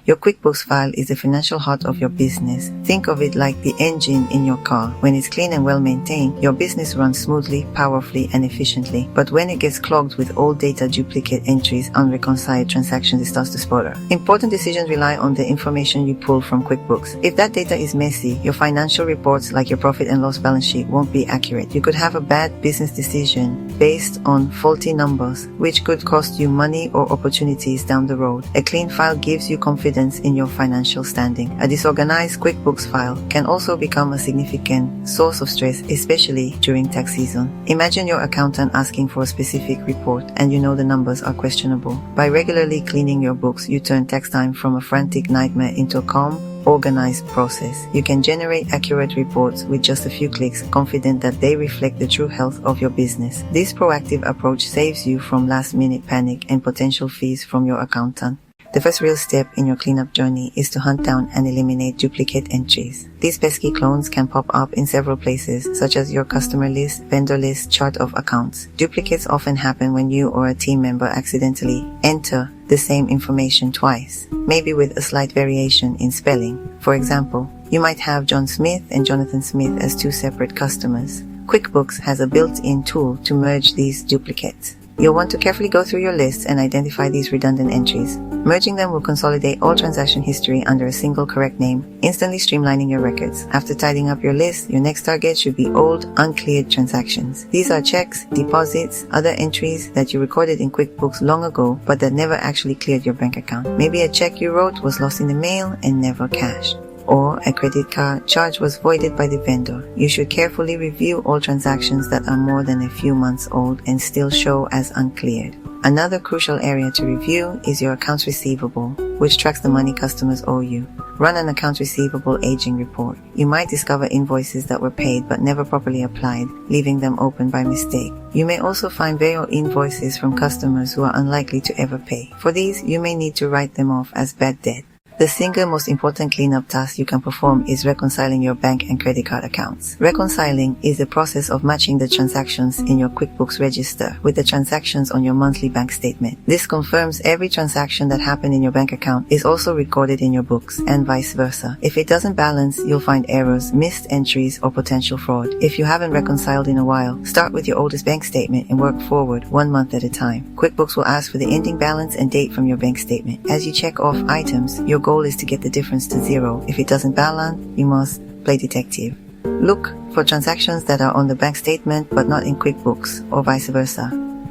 Your QuickBooks file is the financial heart of your business. Think of it like the engine in your car. When it's clean and well maintained, your business runs smoothly, powerfully, and efficiently. But when it gets clogged with old data, duplicate entries, unreconciled transactions, it starts to sputter. Important decisions rely on the information you pull from QuickBooks. If that data is messy, your financial reports, like your profit and loss balance sheet, won't be accurate. You could have a bad business decision based on faulty numbers, which could cost you money or opportunities down the road. A clean file gives you confidence in your financial standing. A disorganized QuickBooks file can also become a significant source of stress, especially during tax season. Imagine your accountant asking for a specific report and you know the numbers are questionable. By regularly cleaning your books, you turn tax time from a frantic nightmare into a calm, organized process. You can generate accurate reports with just a few clicks, confident that they reflect the true health of your business. This proactive approach saves you from last-minute panic and potential fees from your accountant. The first real step in your cleanup journey is to hunt down and eliminate duplicate entries. These pesky clones can pop up in several places, such as your customer list, vendor list, chart of accounts. Duplicates often happen when you or a team member accidentally enter the same information twice, maybe with a slight variation in spelling. For example, you might have John Smith and Jonathan Smith as two separate customers. QuickBooks has a built-in tool to merge these duplicates. You'll want to carefully go through your lists and identify these redundant entries. Merging them will consolidate all transaction history under a single correct name, instantly streamlining your records. After tidying up your list, your next target should be old, uncleared transactions. These are checks, deposits, other entries that you recorded in QuickBooks long ago, but that never actually cleared your bank account. Maybe a check you wrote was lost in the mail and never cashed, or a credit card charge was voided by the vendor. You should carefully review all transactions that are more than a few months old and still show as uncleared. Another crucial area to review is your accounts receivable, which tracks the money customers owe you. Run an accounts receivable aging report. You might discover invoices that were paid but never properly applied, leaving them open by mistake. You may also find veiled invoices from customers who are unlikely to ever pay. For these, you may need to write them off as bad debt. The single most important cleanup task you can perform is reconciling your bank and credit card accounts. Reconciling is the process of matching the transactions in your QuickBooks register with the transactions on your monthly bank statement. This confirms every transaction that happened in your bank account is also recorded in your books, and vice versa. If it doesn't balance, you'll find errors, missed entries, or potential fraud. If you haven't reconciled in a while, start with your oldest bank statement and work forward 1 month at a time. QuickBooks will ask for the ending balance and date from your bank statement. As you check off items, your goal is to get the difference to zero. If it doesn't balance, you must play detective. Look for transactions that are on the bank statement but not in QuickBooks, or vice versa.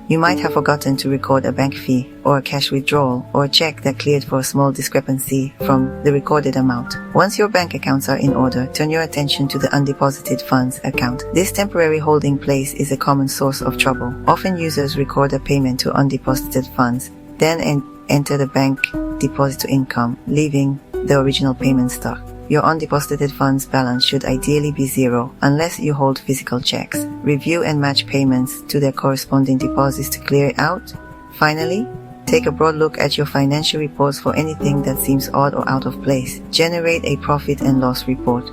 You might have forgotten to record a bank fee, or a cash withdrawal, or a check that cleared for a small discrepancy from the recorded amount. Once your bank accounts are in order, turn your attention to the undeposited funds account. This temporary holding place is a common source of trouble. Often users record a payment to undeposited funds, then enter the bank deposit to income, leaving the original payment stuck. Your undeposited funds balance should ideally be zero unless you hold physical checks. Review and match payments to their corresponding deposits to clear it out. Finally, take a broad look at your financial reports for anything that seems odd or out of place. Generate a profit and loss report.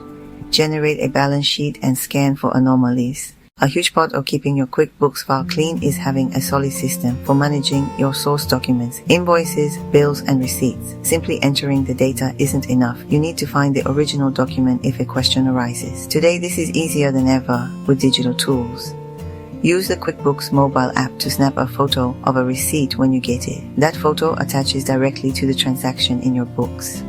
Generate a balance sheet and scan for anomalies. A huge part of keeping your QuickBooks file clean is having a solid system for managing your source documents, invoices, bills, and receipts. Simply entering the data isn't enough. You need to find the original document if a question arises. Today, this is easier than ever with digital tools. Use the QuickBooks mobile app to snap a photo of a receipt when you get it. That photo attaches directly to the transaction in your books.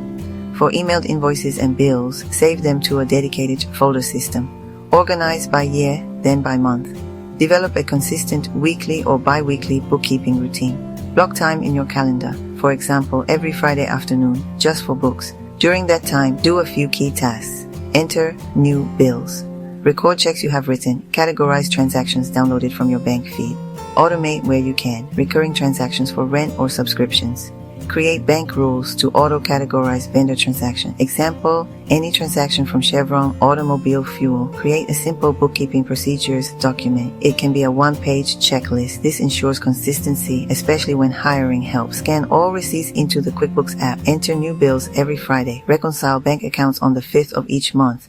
For emailed invoices and bills, save them to a dedicated folder system. Organize by year, then by month. Develop a consistent weekly or bi-weekly bookkeeping routine. Block time in your calendar, for example, every Friday afternoon, just for books. During that time, do a few key tasks. Enter new bills. Record checks you have written. Categorize transactions downloaded from your bank feed. Automate where you can. Recurring transactions for rent or subscriptions. Create bank rules to auto-categorize vendor transactions. Example, any transaction from Chevron Automobile Fuel. Create a simple bookkeeping procedures document. It can be a one-page checklist. This ensures consistency, especially when hiring help. Scan all receipts into the QuickBooks app. Enter new bills every Friday. Reconcile bank accounts on the 5th of each month.